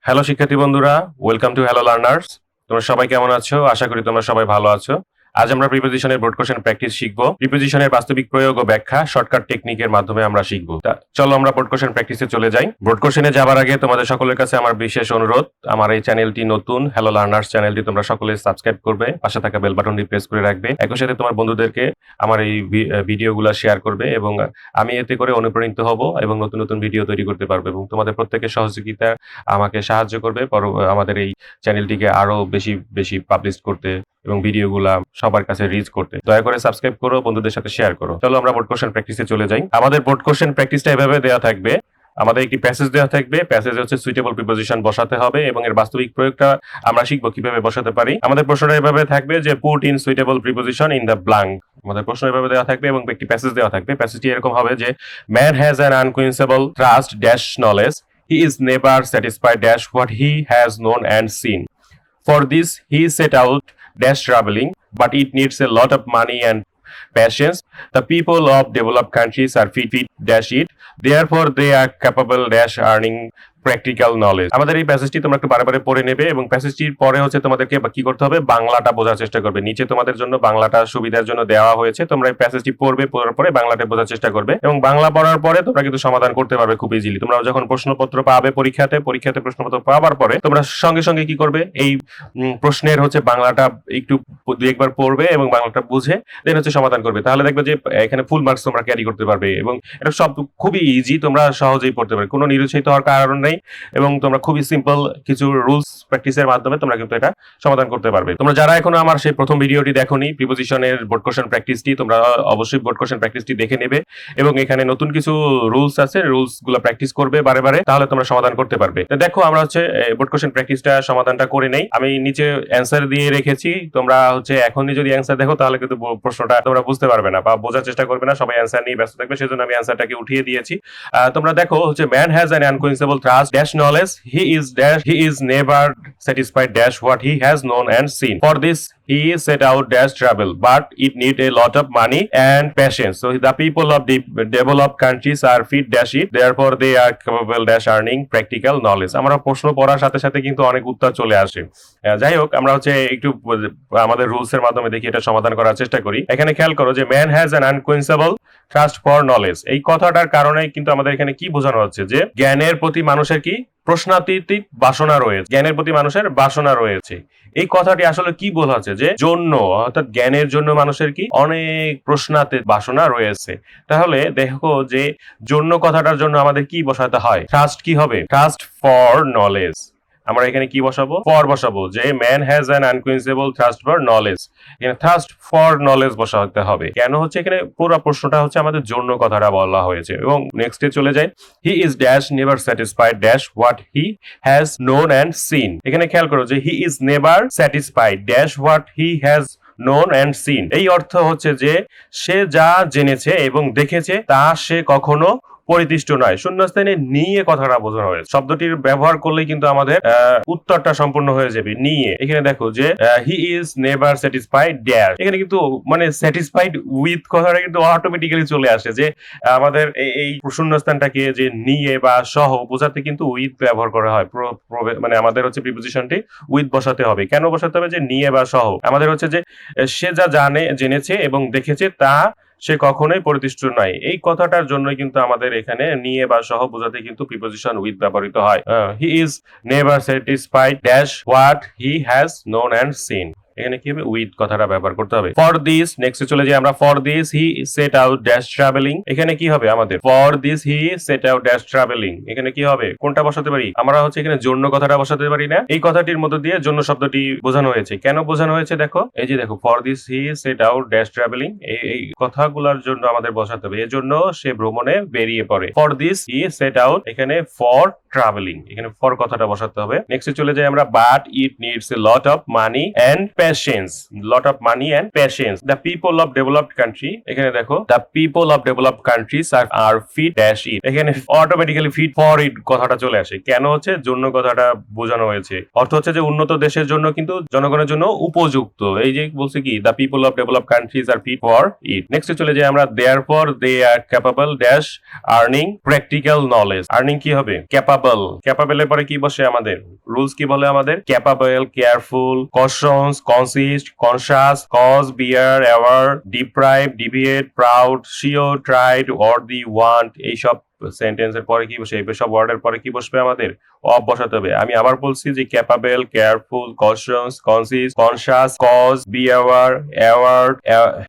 Hello শিক্ষার্থী বন্ধুরা, welcome to hello learners. তোমরা সবাই কেমন আছো? আশা করি তোমরা সবাই ভালো আছো। আজ আমরা প্রিপোজিশনের ব্রড কোশ্চেন প্র্যাকটিস শিখব। প্রিপোজিশনের বাস্তবিক প্রয়োগ ও ব্যাখ্যা শর্টকাট টেকনিকের মাধ্যমে আমরা শিখব। চলো আমরা ব্রড কোশ্চেন প্র্যাকটিসে চলে যাই। ব্রড কোশ্চেনে যাবার আগে তোমাদের সকলের কাছে আমার বিশেষ অনুরোধ, আমার এই চ্যানেলটি নতুন, হ্যালো লার্নার্স চ্যানেলটি তোমরা সকলে সাবস্ক্রাইব করবে, পাশে থাকা বেল বাটনটি প্রেস করে রাখবে। একই সাথে তোমার বন্ধুদেরকে আমার এই ভিডিওগুলো শেয়ার করবে এবং আমি এতে করে অনুপ্রাণিত হব এবং নতুন নতুন ভিডিও তৈরি করতে পারবো এবং তোমাদের প্রত্যেকের সহযোগিতা আমাকে সাহায্য করবে আমাদের এই চ্যানেলটিকে আরো বেশি বেশি পাবলিশ করতে এবং ভিডিওগুলা সবার কাছে রিচ করতে। দয়া করে সাবস্ক্রাইব করো, বন্ধুদের সাথে শেয়ার করো। চলো আমরা বোর্ড কোশ্চেন প্র্যাকটিসে চলে যাই। আমাদের বোর্ড কোশ্চেন প্র্যাকটিসটা এভাবে দেওয়া থাকবে। আমাদের একটি প্যাসেজ দেওয়া থাকবে, প্যাসেজে হচ্ছে সুইটেবল প্রিপোজিশন বসাতে হবে এবং এর বাস্তবিক প্রয়োগটা আমরা শিখবো কিভাবে বসাতে পারি। আমাদের প্রশ্নটা এভাবে থাকবে যে put in suitable preposition in the blank. আমাদের প্রশ্ন এভাবে দেওয়া থাকবে এবং একটি প্যাসেজ দেওয়া থাকবে। প্যাসেজটি এরকম হবে যে man has an unquenchable trust dash knowledge, he is never satisfied dash what he has known and seen. For this he set out dash traveling, but it needs a lot of money and patience. The people of developed countries are fit dash it, therefore they are capable dash earning practical knowledge. আমাদের এই প্যাসেজটি তোমরা একটু বারে পড়ে নেবে এবং প্যাসেজটির পরে হচ্ছে তোমাদেরকে কি করতে হবে, বাংলাটা বোঝার চেষ্টা করবে। নিচে তোমাদের জন্য বাংলাটা সুবিধার জন্য দেওয়া হয়েছে, তোমরা এই প্যাসেজটি পড়বে, পড়ার পরে বাংলাটা বোঝার চেষ্টা করবে এবং বাংলা পড়ার পরে তোমরা কিন্তু সমাধান করতে পারবে খুব ইজিলি। তোমরা যখন প্রশ্নপত্র পাবে পরীক্ষাতে প্রশ্নপত্র পাওয়ার পরে তোমরা সঙ্গে সঙ্গে কি করবে, এই প্রশ্নের হচ্ছে বাংলাটা একটু দুই একবার পড়বে এবং বাংলাটা বুঝে দেন হচ্ছে সমাধান করবে। তাহলে দেখবে যে এখানে ফুল মার্কস তোমরা ক্যারি করতে পারবে এবং এটা সব খুবই ইজি, তোমরা সহজেই পড়তে পারবে, কোনো নিরুৎসাহিত হওয়ার কারণ নেই এবং তোমরা খুবই সিম্পল কিছু রুলস প্র্যাকটিসের মাধ্যমে তোমরা কিন্তু এটা সমাধান করতে পারবে। তোমরা যারা এখনো আমার সেই প্রথম ভিডিওটি দেখোনি প্রিপোজিশনের বোর্ড কোশ্চেন প্র্যাকটিসটি, তোমরা অবশ্যই বোর্ড কোশ্চেন প্র্যাকটিসটি দেখে নেবে এবং এখানে নতুন কিছু রুলস আছে, রুলস গুলো প্র্যাকটিস করবে বারে বারে, তাহলে তোমরা সমাধান করতে পারবে। তো দেখো আমরা হচ্ছে বোর্ড কোশ্চেন প্র্যাকটিসটা সমাধানটা করে নেই। আমি নিচে অ্যান্সার দিয়ে রেখেছি, তোমরা হচ্ছে এখনই যদি অ্যান্সার দেখো তাহলে কিন্তু প্রশ্নটা তোমরা বুঝতে পারবে না বা বোঝার চেষ্টা করবে না, সবাই অ্যান্সার নিয়ে ব্যস্ত থাকবে, সেজন্য আমি অ্যান্সারটাকে উঠিয়ে দিয়েছি। তোমরা দেখো হচ্ছে man has an unquenchable thrust dash knowledge, he is never satisfied dash what he has known and seen. For this he set out dash travel, but it need a lot of money and patience. So the people of the developed countries are fit dash it, therefore they are capable dash earning practical knowledge. আমরা প্রশ্ন পড়ার সাথে সাথে কিন্তু অনেক উত্তর চলে আসে। যাই হোক, আমরা হচ্ছে একটু আমাদের রুলস এর মাধ্যমে দেখি এটা সমাধান করার চেষ্টা করি। এখানে খেয়াল করো যে man has an unquenchable trust for knowledge, এই কথাটার কারণে কিন্তু আমাদের এখানে কি বোঝানো হচ্ছে যে জ্ঞানের প্রতি মানুষের কি প্রশ্নাতীত বাসনা রয়েছে, জ্ঞানের প্রতি মানুষের বাসনা রয়েছে। এই কথাটি আসলে কি বোঝাচ্ছে যে জন্য, অর্থাৎ জ্ঞানের জন্য মানুষের কি অনেক প্রশ্নাতীত বাসনা রয়েছে। তাহলে দেখো যে জন্য কথাটার জন্য আমাদের কি বসাতে হয়, ট্রাস্ট কি হবে, ট্রাস্ট ফর নলেজ। আমরা এখানে কি বসাবো, ফর বসাবো, যে man has an unquenchable thrust for knowledge, এখানে থ্রাস্ট ফর নলেজ বসাতে হবে। কেন হচ্ছে এখানে পুরো প্রশ্নটা হচ্ছে আমাদের জন্য কথাটা বলা হয়েছে। এবং নেক্সটে চলে যায়, he is dash never satisfied dash what he has known and seen. এখানে খেয়াল করো যে he is never satisfied dash what he has known and seen. এই অর্থ হচ্ছে যে সে যা জেনেছে এবং দেখেছে তা সে কখনো পরিতুষ্ট নয়। শূন্যস্থানে নিয়ে কথাটা বোঝানো হয়েছে, শব্দটির ব্যবহার করলেই কিন্তু আমাদের উত্তরটা সম্পূর্ণ হয়ে যাবে। নিয়ে, এখানে দেখো যে he is never satisfied dash, এখানে কিন্তু মানে স্যাটিসফাইড উইথ কথাটা কিন্তু অটোমেটিক্যালি চলে আসে যে আমাদের এই শূন্যস্থানটাকে যে নিয়ে বা সহ বোঝাতে কিন্তু উইথ ব্যবহার করা হয়। মানে আমাদের হচ্ছে প্রিপোজিশনটি উইথ বসাতে হবে। কেন বসাতে হবে, যে নিয়ে বা সহ। আমাদের হচ্ছে যে সে যা জেনেছে এবং দেখেছে তা সে কখনোই পরিতুষ্ট নয়, এই কথাটার জন্য কিন্তু আমাদের এখানে নিয়ে বা সহ বোঝাতে কিন্তু প্রিপোজিশন উইথ ব্যবহৃত হয়। He is never satisfied dash what he has known and seen, এখানে কি হবে, উইথ কথাটা ব্যবহার করতে হবে। ফর দিস, নেক্সটে চলে যাই আমরা, for this he set out dash travelling. এখানে কি হবে আমাদের, for this he set out dash travelling, এখানে কি হবে, কোনটা বসাতে পারি, আমরা হচ্ছে এখানে জন্য কথাটা বসাতে পারি না। এই কথাটির মধ্য দিয়ে জন্য শব্দটি বোঝানো হয়েছে। কেন বোঝানো হয়েছে দেখো, এই যে দেখো, for this he set out dash travelling, এই কথাগুলোর জন্য আমাদের বসাতে হবে, এজন্য সে ভ্রমণে বেরিয়ে পড়ে। For this he set out, এখানে ফর ট্রাভেলিং, এখানে ফর কথাটা বসাতে হবে। নেক্সটে চলে যাই আমরা, but it needs a lot of money and patience, lot of money and patience. The people of developed country, এখানে দেখো the people of developed countries are fit dash it, এখানে অটোমেটিক্যালি ফিট ফর ইট কথাটা চলে আসে। কেন হচ্ছে? জন্য কথাটা বোঝানো হয়েছে। অর্থ হচ্ছে যে উন্নত দেশের জন্য কিন্তু জনগণের জন্য উপযুক্ত। এই যে বলছে কি the people of developed countries are fit for it. নেক্সটে চলে যাই আমরা, therefore they are capable dash earning practical knowledge. Earning কি হবে? ক্যাপাবল। ক্যাপাবলের পরে কি বসে আমাদের? রুলস কি বলে আমাদের? Capable, careful, cautious, consist, conscious, cause, bear, aware, deprive, deviate, proud, sure, tired, or the want, এইসব সেন্টেন্সের পরে কি বসে? এইসব ওয়ার্ডের পরে কি বসবে আমাদের? অফ বসাতে হবে। আমি আবার বলছি যে capable, careful, cautious, consist, conscious, cause, be aware,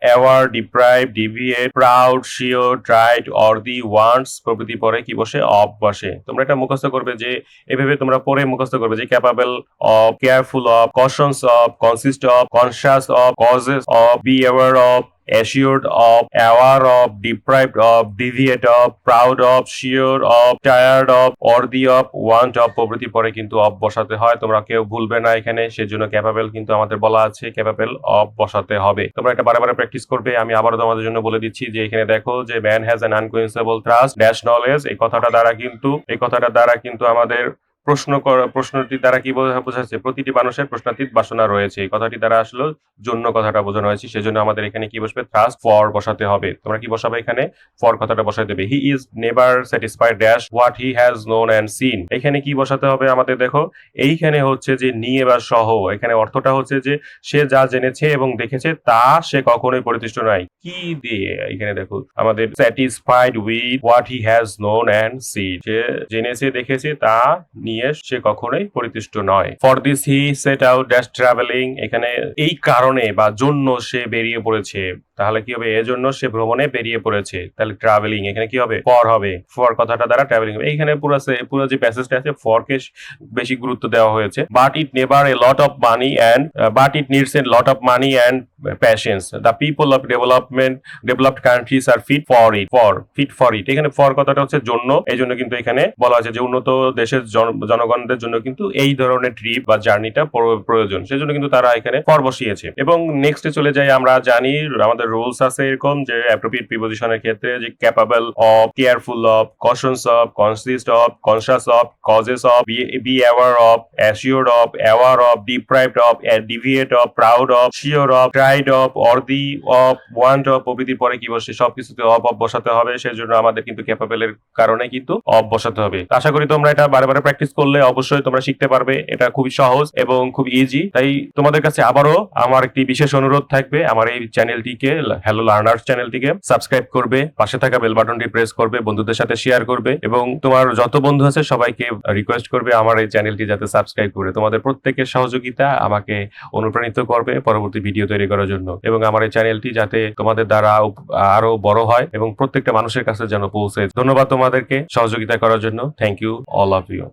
aware, deprive, deviate, proud, sure, tired, or the wants প্রভৃতি পরে কি বসে? অফ বসে। তোমরা এটা মুখস্থ করবে, যে এভাবে তোমরা পরে মুখস্থ করবে যে capable of, careful of, cautious of, consist of, conscious of, causes of, be aware of, assured of, aware of, deprived of, deviate of, proud of, sure of, tired of, worthy of, want of প্রভৃতি পরে কিন্তু of বসাতে হয়। তোমরা কেউ ভুলবে না এখানে, সেজন্য ক্যাপাবল কিন্তু আমাদের বলা আছে, ক্যাপাবল অফ বসাতে হবে। তোমরা এটা বারে বারে প্র্যাকটিস করবে। আমি আবারও তোমাদের জন্য বলে দিচ্ছি যে এখানে দেখো যে man has an unquenchable thrust dash knowledge, এই কথাটা দ্বারা কিন্তু আমাদের প্রশ্নটি দ্বারা কি বোঝাচ্ছে? প্রতিটি মানুষের প্রশ্নাতীত বাসনা রয়েছে, এই কথাটি দ্বারা আসলে জন্য কথাটা বোঝানো হয়েছে। সেজন্য আমাদের এখানে কি বসবে? থ্রাস্ট ফর বসাতে হবে। তোমরা কি বসাবে? এখানে ফর কথাটা বসাতে দেবে। He is never satisfied dash what he has known and seen, এখানে কি বসাতে হবে আমাদের? দেখো এইখানে হচ্ছে যে নিয়ে বা সহ, এখানে অর্থটা হচ্ছে যে সে যা জেনেছে এবং দেখেছে তা সে কখনোই পরিতুষ্ট নয়। কি দিয়ে? এখানে দেখো আমাদের satisfied with what he has known and seen, সে জেনেছে দেখেছে তা নিয়ে সে কখনোই পরিতুষ্ট নয়। For this he set out dash travelling, এখানে এই কারণে বা জন্য সে বেরিয়ে পড়েছে। তাহলে কি হবে? এজন্য সে ভ্রমণে বেরিয়ে পড়েছে। তাহলে ট্রাভেলিং এখানে কি হবে? ফর হবে। ফর কথাটা দ্বারা ট্রাভেলিং হবে। এইখানে পুরো যে প্যাসেজটা আছে ফরকে বেশি গুরুত্ব দেওয়া হয়েছে। But it never a lot of money and but it needs a lot of money and patience. The people of developed countries are fit for it. এখানে ফর কথাটা হচ্ছে জন্য, এই জন্য কিন্তু এখানে বলা আছে যে উন্নত দেশের জনগণদের জন্য কিন্তু এই ধরনের ট্রিপ বা জার্নিটা প্রয়োজন, সেজন্য কিন্তু তারা এখানে ফর বসিয়েছে। এবং নেক্সটে চলে যাই, আমরা জানি আমাদের রুলস আছে এরকম যে অ্যাপ্রোপ্রিয়েট প্রিপোজিশনের ক্ষেত্রে যে capable of, careful of, cautious of, consist of, conscious of, causes of, be aware of, assured of, aware of, deprived of, deviate of, proud of, sure of, tired of, or the of, want of প্রভৃতি পরে কি বসে? সবকিছুতে of বসাতে হবে। সেজন্য আমাদের কিন্তু ক্যাপাবলের কারণে কিন্তু অফ বসাতে হবে। আশা করি তোমরা এটা বারে বারে প্র্যাকটিস করলে অবশ্যই তোমরা শিখতে পারবে। এটা খুবই সহজ এবং খুব ইজি। তাই তোমাদের কাছে আবারও আমার একটি বিশেষ অনুরোধ থাকবে, আমার এই চ্যানেলটিকে, হ্যালো লার্নার্স চ্যানেলটিকে সাবস্ক্রাইব করবে, পাশে থাকা বেল বাটনটি প্রেস করবে, বন্ধুদের সাথে শেয়ার করবে এবং তোমার যত বন্ধু আছে সবাইকে রিকোয়েস্ট করবে আমার এই চ্যানেলটি যাতে সাবস্ক্রাইব করে। তোমাদের প্রত্যেকের সহযোগিতা আমাকে অনুপ্রাণিত করবে পরবর্তী ভিডিও তৈরি করার জন্য এবং আমার এই চ্যানেলটি যাতে তোমাদের দ্বারা আরো বড় হয় এবং প্রত্যেকটা মানুষের কাছে যেন পৌঁছে। ধন্যবাদ তোমাদেরকে সহযোগিতা করার জন্য। Thank you all of you.